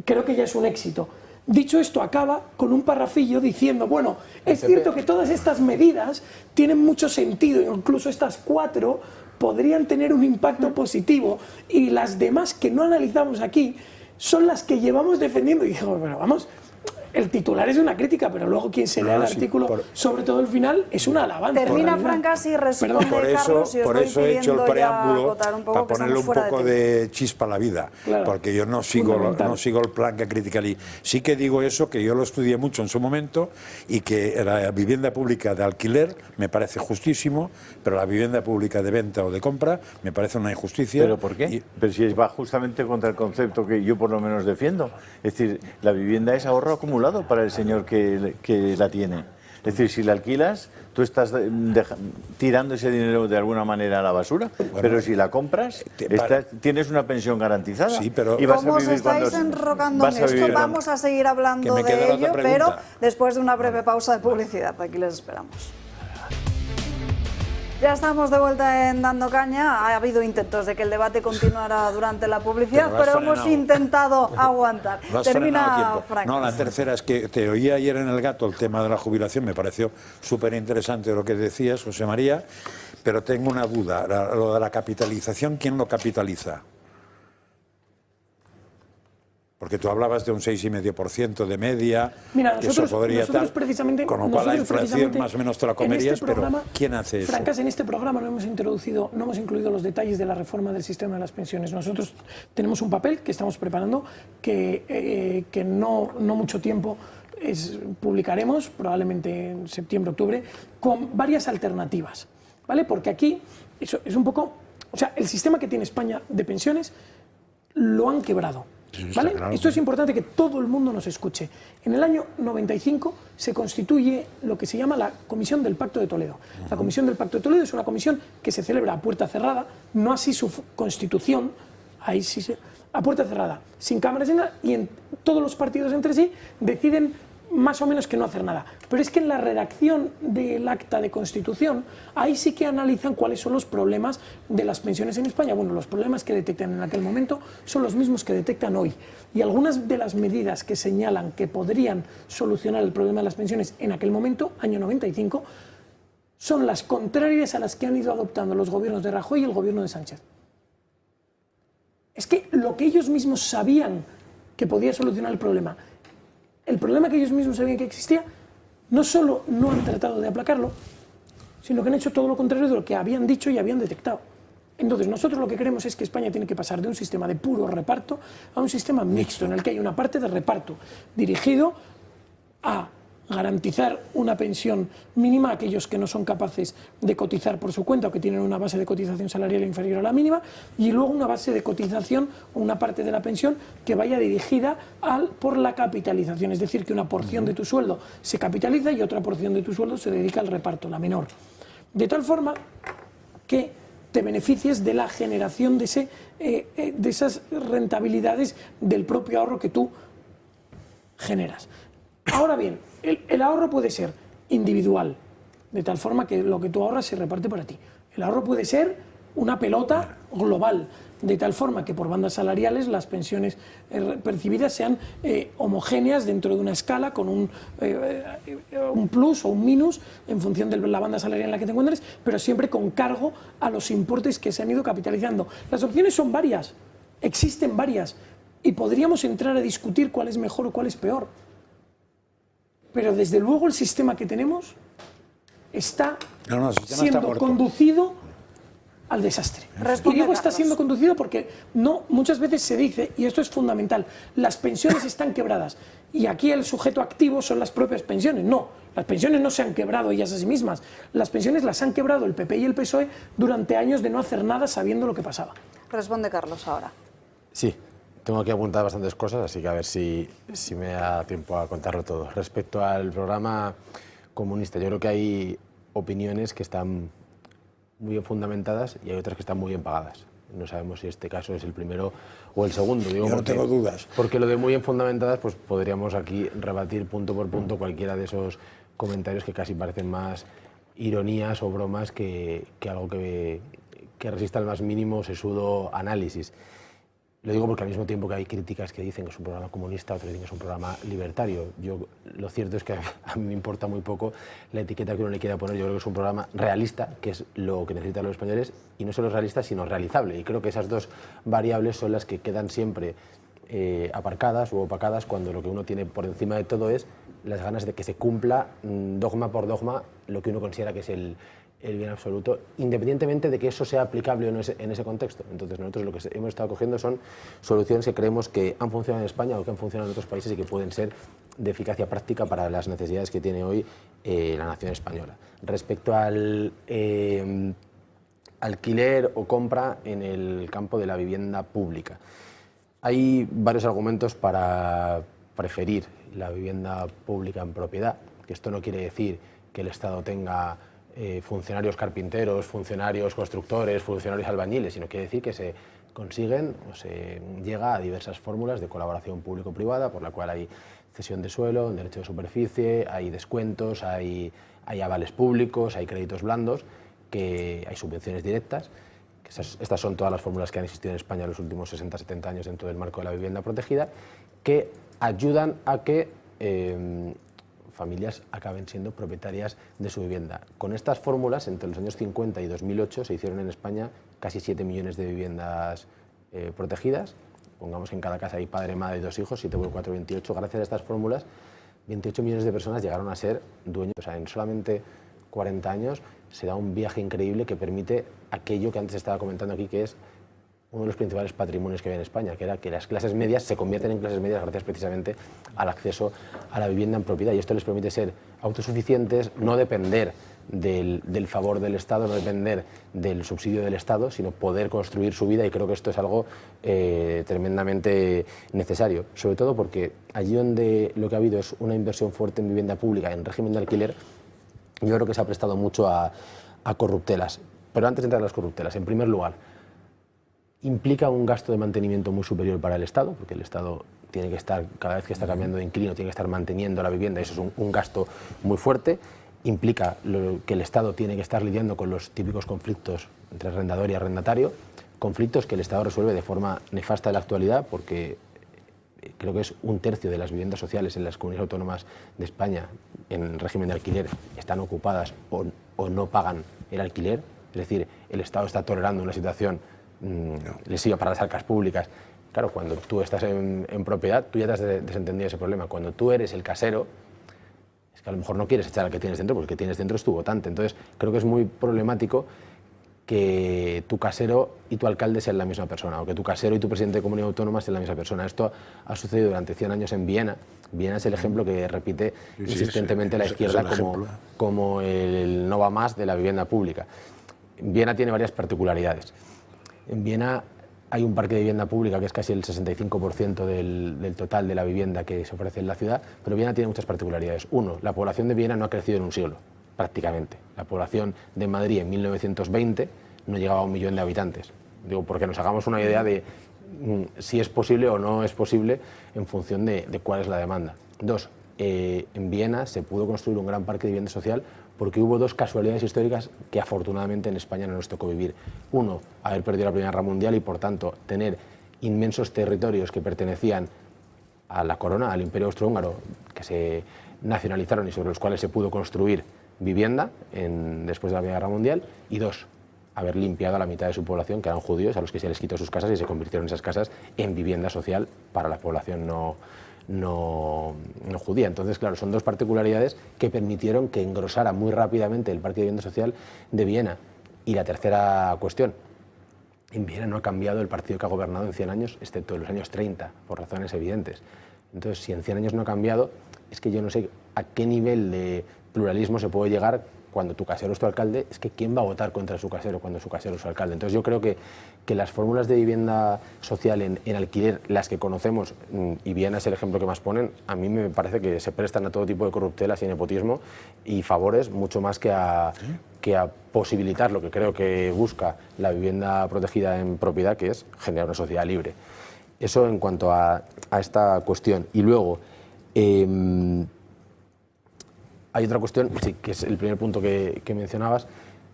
B: Creo que ya es un éxito. Dicho esto, acaba con un parrafillo diciendo, bueno, es cierto que todas estas medidas tienen mucho sentido, incluso estas 4 podrían tener un impacto positivo, y las demás que no analizamos aquí son las que llevamos defendiendo. Y digo, pero vamos, el titular es una crítica, pero luego quien se lea el artículo, sobre todo el final, es una alabanza.
A: Termina Francas y responde Carlos, y
D: por eso he hecho el preámbulo para ponerle un poco de chispa a la vida, claro, porque yo no sigo el plan que critica allí. Sí que digo eso, que yo lo estudié mucho en su momento, y que la vivienda pública de alquiler me parece justísimo, pero la vivienda pública de venta o de compra me parece una injusticia.
C: ¿Pero por qué? Pero si va justamente contra el concepto que yo por lo menos defiendo. Es decir, la vivienda es ahorro acumulado para el señor que la tiene. Es decir, si la alquilas, tú estás tirando ese dinero de alguna manera a la basura, bueno, pero si la compras, tienes una pensión garantizada.
D: Sí, pero
A: y vas a vivir estáis enrocando en esto, vamos a seguir hablando de ello, pero después de una breve pausa de publicidad. Aquí les esperamos. Ya estamos de vuelta en Dando Caña. Ha habido intentos de que el debate continuara durante la publicidad, pero hemos intentado aguantar. Termina Frank.
D: No, la tercera es que te oí ayer en El Gato el tema de la jubilación, me pareció súper interesante lo que decías, José María, pero tengo una duda. Lo de la capitalización, ¿quién lo capitaliza? Porque tú hablabas de un 6,5% de media.
B: Mira,
D: que eso podría estar,
B: precisamente,
D: con lo cual la inflación más o menos te la comerías, pero ¿quién hace eso?
B: Francas, en este programa no hemos incluido los detalles de la reforma del sistema de las pensiones. Nosotros tenemos un papel que estamos preparando, que no mucho tiempo publicaremos, probablemente en septiembre, octubre, con varias alternativas, ¿vale? Porque aquí eso es un poco... O sea, el sistema que tiene España de pensiones lo han quebrado. ¿Vale? Claro. Esto es importante que todo el mundo nos escuche. En el año 95 se constituye lo que se llama la Comisión del Pacto de Toledo. La Comisión del Pacto de Toledo es una comisión que se celebra a puerta cerrada, no así su constitución, ahí sí a puerta cerrada, sin cámaras, y todos los partidos entre sí deciden más o menos que no hacer nada. Pero es que en la redacción del acta de constitución, ahí sí que analizan cuáles son los problemas de las pensiones en España. Bueno, los problemas que detectan en aquel momento son los mismos que detectan hoy. Y algunas de las medidas que señalan que podrían solucionar el problema de las pensiones en aquel momento, año 95, son las contrarias a las que han ido adoptando los gobiernos de Rajoy y el gobierno de Sánchez. Es que lo que ellos mismos sabían que podía solucionar el problema que ellos mismos sabían que existía, no solo no han tratado de aplacarlo, sino que han hecho todo lo contrario de lo que habían dicho y habían detectado. Entonces, nosotros lo que queremos es que España tiene que pasar de un sistema de puro reparto a un sistema mixto, en el que hay una parte de reparto dirigido a garantizar una pensión mínima a aquellos que no son capaces de cotizar por su cuenta o que tienen una base de cotización salarial inferior a la mínima, y luego una base de cotización o una parte de la pensión que vaya dirigida por la capitalización, es decir, que una porción de tu sueldo se capitaliza y otra porción de tu sueldo se dedica al reparto, la menor. De tal forma que te beneficies de la generación de esas rentabilidades del propio ahorro que tú generas. Ahora bien, el ahorro puede ser individual, de tal forma que lo que tú ahorras se reparte para ti. El ahorro puede ser una pelota global, de tal forma que por bandas salariales las pensiones percibidas sean homogéneas dentro de una escala con un plus o un minus en función de la banda salarial en la que te encuentres, pero siempre con cargo a los importes que se han ido capitalizando. Las opciones son varias, existen varias, y podríamos entrar a discutir cuál es mejor o cuál es peor. Pero desde luego el sistema que tenemos está siendo conducido al desastre. Y digo está siendo conducido porque muchas veces se dice, y esto es fundamental, las pensiones están quebradas. Y aquí el sujeto activo son las propias pensiones. No, las pensiones no se han quebrado ellas a sí mismas. Las pensiones las han quebrado el PP y el PSOE durante años de no hacer nada sabiendo lo que pasaba.
A: Responde Carlos ahora.
E: Sí. Tengo aquí apuntadas bastantes cosas, así que a ver si me da tiempo a contarlo todo. Respecto al programa comunista, yo creo que hay opiniones que están muy bien fundamentadas y hay otras que están muy bien pagadas. No sabemos si este caso es el primero o el segundo. Digo,
D: yo no tengo dudas.
E: Porque lo de muy bien fundamentadas, pues podríamos aquí rebatir punto por punto cualquiera de esos comentarios que casi parecen más ironías o bromas que algo que resista al más mínimo sesudo análisis. Lo digo porque al mismo tiempo que hay críticas que dicen que es un programa comunista, otros dicen que es un programa libertario. Lo cierto es que a mí me importa muy poco la etiqueta que uno le quiera poner. Yo creo que es un programa realista, que es lo que necesitan los españoles, y no solo realista, sino realizable. Y creo que esas dos variables son las que quedan siempre aparcadas u opacadas cuando lo que uno tiene por encima de todo es las ganas de que se cumpla dogma por dogma lo que uno considera que es el bien absoluto, independientemente de que eso sea aplicable o no en ese contexto. Entonces nosotros lo que hemos estado cogiendo son soluciones que creemos que han funcionado en España o que han funcionado en otros países y que pueden ser de eficacia práctica para las necesidades que tiene hoy la nación española. Respecto al alquiler o compra en el campo de la vivienda pública, hay varios argumentos para preferir la vivienda pública en propiedad, que esto no quiere decir que el Estado tenga funcionarios carpinteros, funcionarios constructores, funcionarios albañiles, sino quiere decir que se consiguen o se llega a diversas fórmulas de colaboración público-privada, por la cual hay cesión de suelo, derecho de superficie, hay descuentos, hay avales públicos, hay créditos blandos, que hay subvenciones directas. Estas son todas las fórmulas que han existido en España en los últimos 60-70 años dentro del marco de la vivienda protegida, que ayudan a que familias acaben siendo propietarias de su vivienda. Con estas fórmulas, entre los años 50 y 2008, se hicieron en España casi 7 millones de viviendas protegidas. Pongamos que en cada casa hay padre, madre y 2 hijos, 7 por 4, 28. Gracias a estas fórmulas, 28 millones de personas llegaron a ser dueños. O sea, en solamente 40 años se da un viaje increíble que permite aquello que antes estaba comentando aquí, que es uno de los principales patrimonios que había en España, que era que las clases medias se convierten en clases medias gracias precisamente al acceso a la vivienda en propiedad, y esto les permite ser autosuficientes, no depender del favor del Estado, no depender del subsidio del Estado, sino poder construir su vida, y creo que esto es algo tremendamente necesario, sobre todo porque allí donde lo que ha habido es una inversión fuerte en vivienda pública, en régimen de alquiler, yo creo que se ha prestado mucho a corruptelas. Pero antes de entrar a las corruptelas, en primer lugar, implica un gasto de mantenimiento muy superior para el Estado, porque el Estado tiene que estar, cada vez que está cambiando de inquilino, tiene que estar manteniendo la vivienda, eso es un gasto muy fuerte. Implica que el Estado tiene que estar lidiando con los típicos conflictos entre arrendador y arrendatario, conflictos que el Estado resuelve de forma nefasta en la actualidad, porque creo que es 1/3 de las viviendas sociales en las comunidades autónomas de España en régimen de alquiler están ocupadas o no pagan el alquiler, es decir, el Estado está tolerando una situación lesiva para las arcas públicas. Claro, cuando tú estás en propiedad, tú ya te has desentendido ese problema. Cuando tú eres el casero, es que a lo mejor no quieres echar al que tienes dentro, porque el que tienes dentro es tu votante. Entonces, creo que es muy problemático que tu casero y tu alcalde sean la misma persona, o que tu casero y tu presidente de comunidad autónoma sean la misma persona. Esto ha sucedido durante 100 años en Viena. Viena es el ejemplo que repite insistentemente la izquierda como el no va más de la vivienda pública. Viena tiene varias particularidades. En Viena hay un parque de vivienda pública que es casi el 65% del total de la vivienda que se ofrece en la ciudad, pero Viena tiene muchas particularidades. Uno, la población de Viena no ha crecido en un siglo, prácticamente. La población de Madrid en 1920 no llegaba a 1 millón de habitantes. Digo, porque nos hagamos una idea de si es posible o no es posible en función de cuál es la demanda. Dos, en Viena se pudo construir un gran parque de vivienda social porque hubo dos casualidades históricas que afortunadamente en España no nos tocó vivir. Uno, haber perdido la Primera Guerra Mundial y por tanto tener inmensos territorios que pertenecían a la corona, al Imperio Austrohúngaro, que se nacionalizaron y sobre los cuales se pudo construir vivienda después de la Primera Guerra Mundial. Y dos, haber limpiado a la mitad de su población, que eran judíos, a los que se les quitó sus casas y se convirtieron esas casas en vivienda social para la población no judía. Entonces, claro, son dos particularidades que permitieron que engrosara muy rápidamente el parque de vivienda social de Viena. Y la tercera cuestión, en Viena no ha cambiado el partido que ha gobernado en 100 años, excepto en los años 30, por razones evidentes. Entonces, si en 100 años no ha cambiado, es que yo no sé a qué nivel de pluralismo se puede llegar cuando tu casero es tu alcalde. Es que ¿quién va a votar contra su casero cuando su casero es su alcalde? Entonces yo creo que las fórmulas de vivienda social en alquiler, las que conocemos, y Viena es el ejemplo que más ponen, a mí me parece que se prestan a todo tipo de corruptelas y nepotismo y favores mucho más que a posibilitar lo que creo que busca la vivienda protegida en propiedad, que es generar una sociedad libre. Eso en cuanto a esta cuestión. Y luego, hay otra cuestión, sí, que es el primer punto que mencionabas,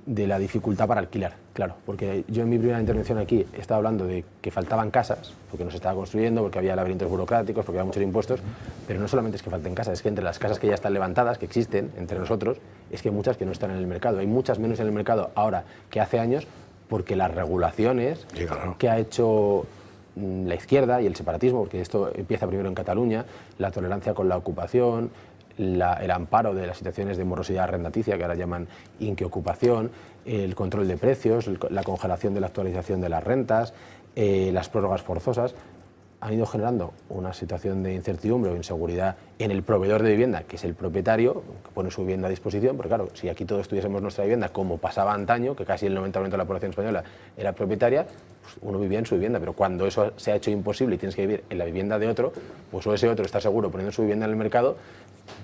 E: de la dificultad para alquilar, claro, porque yo en mi primera intervención aquí estaba hablando de que faltaban casas, porque no se estaba construyendo, porque había laberintos burocráticos, porque había muchos impuestos, pero no solamente es que falten casas, es que entre las casas que ya están levantadas, que existen entre nosotros, es que hay muchas que no están en el mercado, hay muchas menos en el mercado ahora que hace años, porque las regulaciones que ha hecho la izquierda y el separatismo, porque esto empieza primero en Cataluña, la tolerancia con la ocupación, el amparo de las situaciones de morosidad arrendaticia, que ahora llaman inquiocupación, el control de precios, la congelación de la actualización de las rentas, las prórrogas forzosas, han ido generando una situación de incertidumbre o inseguridad en el proveedor de vivienda, que es el propietario, que pone su vivienda a disposición, porque claro, si aquí todos tuviésemos nuestra vivienda, como pasaba antaño, que casi el 90% de la población española era propietaria, pues uno vivía en su vivienda, pero cuando eso se ha hecho imposible y tienes que vivir en la vivienda de otro, pues o ese otro está seguro poniendo su vivienda en el mercado,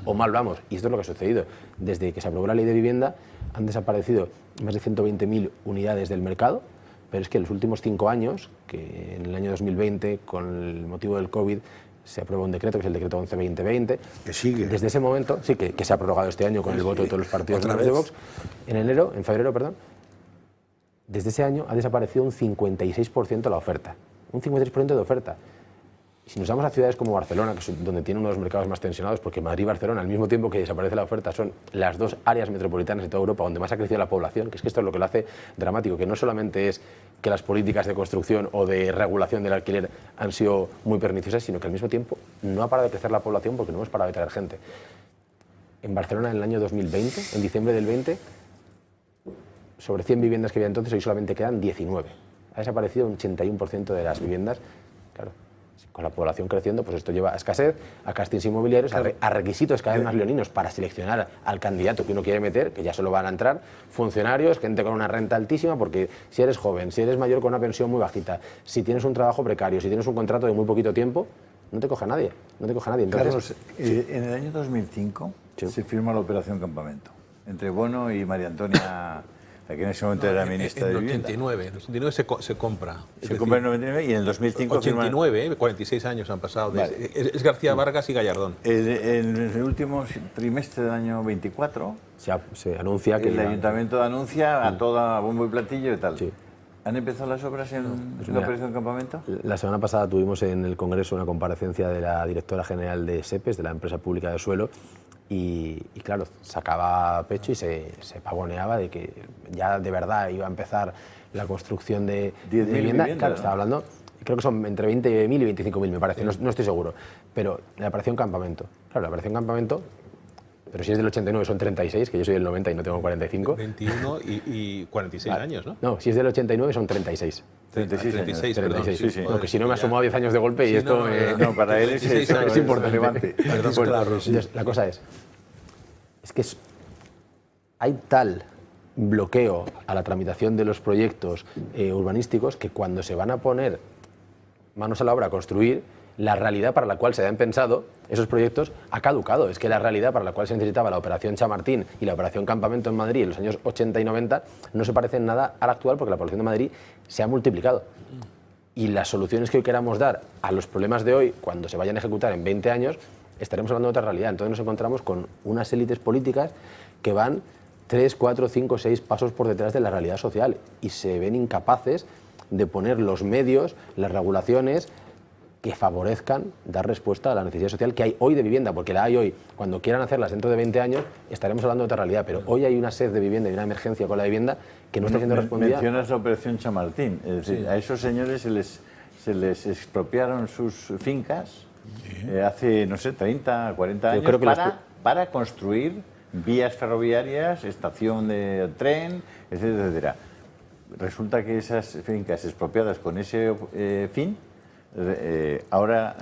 E: o mal vamos. Y esto es lo que ha sucedido. Desde que se aprobó la ley de vivienda han desaparecido más de 120.000 unidades del mercado, pero es que en los últimos 5 años, que en el año 2020, con el motivo del COVID, se aprobó un decreto, que es el decreto 11-2020.
D: Que sigue.
E: Desde ese momento, sí, que se ha prorrogado este año con el voto de todos los partidos de Vox, en febrero, desde ese año ha desaparecido un 56% la oferta. Un 56% de oferta. Si nos vamos a ciudades como Barcelona, que es donde tiene uno de los mercados más tensionados, porque Madrid y Barcelona, al mismo tiempo que desaparece la oferta, son las dos áreas metropolitanas de toda Europa donde más ha crecido la población, que es que esto es lo que lo hace dramático, que no solamente es que las políticas de construcción o de regulación del alquiler han sido muy perniciosas, sino que al mismo tiempo no ha parado de crecer la población porque no hemos parado de traer gente. En Barcelona, en el año 2020, en diciembre del 20, sobre 100 viviendas que había entonces, hoy solamente quedan 19. Ha desaparecido un 81% de las viviendas, claro. Con la población creciendo, pues esto lleva a escasez, a castings inmobiliarios, a requisitos cada vez más leoninos para seleccionar al candidato que uno quiere meter, que ya solo van a entrar funcionarios, gente con una renta altísima, porque si eres joven, si eres mayor con una pensión muy bajita, si tienes un trabajo precario, si tienes un contrato de muy poquito tiempo, no te coge nadie, no te coge nadie. Entonces,
C: Carlos, en el año 2005 se firma la Operación Campamento entre Bono y María Antonia la que en ese momento era ministra de Vivienda.
F: En el 89 se compra.
C: Se compra en el 99 y en el 2005
F: 89, 46 años han pasado.
C: Vale.
F: Es García Vargas y Gallardón.
C: En el último trimestre del año 24,
E: Se anuncia que
C: el ayuntamiento anuncia a toda bombo y platillo y tal.
E: Sí.
C: ¿Han empezado las obras en la operación Campamento?
E: La semana pasada tuvimos en el Congreso una comparecencia de la directora general de SEPES, de la empresa pública de suelo, y claro, sacaba pecho y se pavoneaba de que ya de verdad iba a empezar la construcción de vivienda. Claro,
C: ¿no?
E: estaba hablando, creo que son entre 20.000 y 25.000, me parece, no estoy seguro, pero la operación Campamento. Claro, la operación Campamento, pero si es del 89 son 36, que yo soy del 90 y no tengo 45.
F: 21 y 46 años, ¿no?
E: No, si es del 89 son 36.
C: 36 años.
F: 36, perdón.
E: 36,
C: sí, sí.
E: No, que si no me ha sumado 10 años de golpe y
F: Sí,
E: esto...
F: no,
C: para él es
F: 16 años.
E: es importante.
C: relevante.
D: Claro, sí.
E: Entonces, la cosa es que hay tal bloqueo a la tramitación de los proyectos urbanísticos que cuando se van a poner manos a la obra a construir, la realidad para la cual se han pensado esos proyectos ha caducado. Es que la realidad para la cual se necesitaba la operación Chamartín y la operación Campamento en Madrid en los años 80 y 90 no se parecen nada a la actual, porque la población de Madrid se ha multiplicado. Y las soluciones que hoy queramos dar a los problemas de hoy, cuando se vayan a ejecutar en 20 años, estaremos hablando de otra realidad. Entonces nos encontramos con unas élites políticas que van 3, 4, 5, 6 pasos por detrás de la realidad social y se ven incapaces de poner los medios, las regulaciones que favorezcan dar respuesta a la necesidad social que hay hoy de vivienda, porque la hay hoy. Cuando quieran hacerlas dentro de 20 años estaremos hablando de otra realidad, pero hoy hay una sed de vivienda y una emergencia con la vivienda que no está siendo respondida.
C: Mencionas la operación Chamartín, es decir, a esos señores se les expropiaron sus fincas hace, no sé, 30, 40 años
E: creo que
C: para construir vías ferroviarias, estación de tren, etcétera, etcétera. Resulta que esas fincas expropiadas con ese fin ahora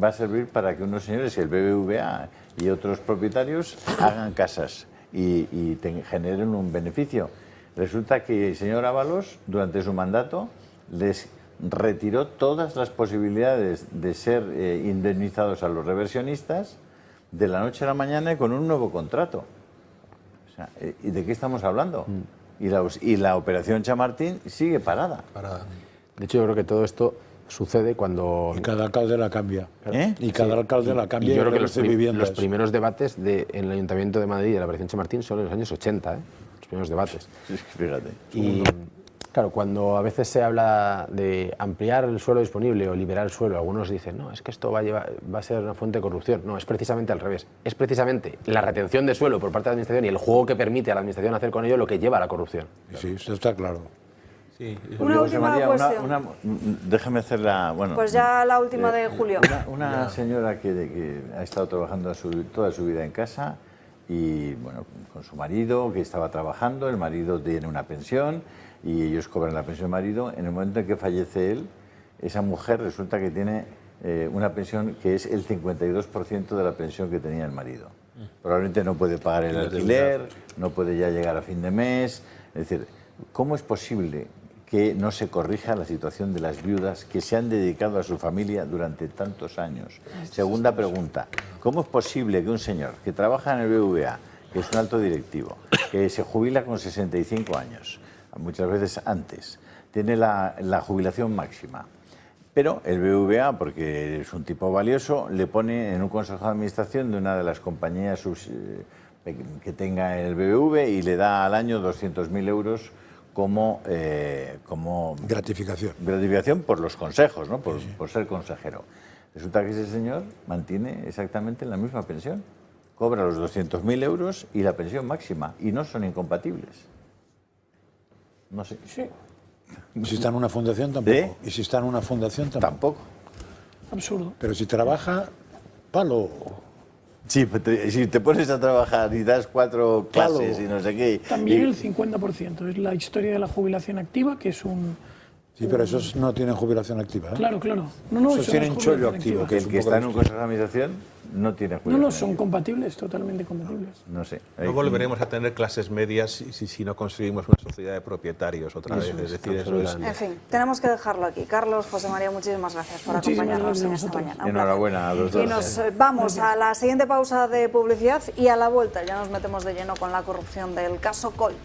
C: va a servir para que unos señores, el BBVA y otros propietarios, hagan casas y generen un beneficio. Resulta que el señor Ábalos, durante su mandato, les retiró todas las posibilidades de ser indemnizados a los reversionistas de la noche a la mañana y con un nuevo contrato. O sea, ¿y de qué estamos hablando? Y la operación Chamartín sigue parada.
E: De hecho, yo creo que todo esto sucede cuando...
D: Y cada alcalde la cambia.
C: ¿Eh?
D: Y cada alcalde la cambia.
E: Y yo creo que
D: los
E: los primeros debates en el Ayuntamiento de Madrid de la operación Chamartín son en los años 80, los primeros debates.
C: Fíjate.
E: Y claro, cuando a veces se habla de ampliar el suelo disponible o liberar el suelo, algunos dicen, no, es que esto va a ser una fuente de corrupción. No, es precisamente al revés. Es precisamente la retención de suelo por parte de la Administración y el juego que permite a la Administración hacer con ello lo que lleva a la corrupción.
D: Sí, eso está claro.
F: Sí.
A: Una última cuestión.
C: Déjame hacer la... Bueno,
A: pues ya la última de Julio.
C: Una señora que ha estado trabajando toda su vida en casa y, bueno, con su marido, que estaba trabajando, el marido tiene una pensión y ellos cobran la pensión del marido. En el momento en que fallece él, esa mujer resulta que tiene una pensión que es el 52% de la pensión que tenía el marido. Probablemente no puede pagar el alquiler, no puede ya llegar a fin de mes. Es decir, ¿cómo es posible que no se corrija la situación de las viudas que se han dedicado a su familia durante tantos años? Segunda pregunta, ¿cómo es posible que un señor que trabaja en el BBVA, que es un alto directivo, que se jubila con 65 años, muchas veces antes, tiene la jubilación máxima, pero el BBVA, porque es un tipo valioso, le pone en un consejo de administración de una de las compañías que tenga el BBV y le da al año 200.000 euros como gratificación por los consejos, ¿no? Por ser consejero. Resulta que ese señor mantiene exactamente la misma pensión, cobra los 200.000 euros y la pensión máxima, y no son incompatibles. No sé.
B: Sí,
D: Si está en una fundación, tampoco.
C: ¿Eh?
D: Y si está en una fundación, tampoco.
C: Tampoco.
B: absurdo.
D: Pero si trabaja, palo.
C: Sí, si te pones a trabajar y das 4 clases y no sé qué...
B: También el 50%, es la historia de la jubilación activa, que es un...
D: Sí, pero esos no tienen jubilación activa, ¿eh?
B: Claro, claro. No,
D: Esos
B: eso
D: tienen
B: no es
D: chollo
B: jubilación
D: activo,
B: activa.
C: Que el que está en un consejo de administración no tiene jubilación.
B: No, son compatibles, totalmente compatibles.
C: No sé.
F: No volveremos a tener clases medias si no conseguimos una sociedad de propietarios otra vez. Es decir, eso es...
A: En fin, tenemos que dejarlo aquí. Carlos, José María, muchísimas gracias por
B: Muchísimas
A: acompañarnos
B: gracias
A: en
B: a
A: esta
B: vosotros.
A: mañana. Un
C: Enhorabuena a los
A: placer.
C: dos.
A: Y nos vamos a la siguiente pausa de publicidad y a la vuelta ya nos metemos de lleno con la corrupción del caso Coldo.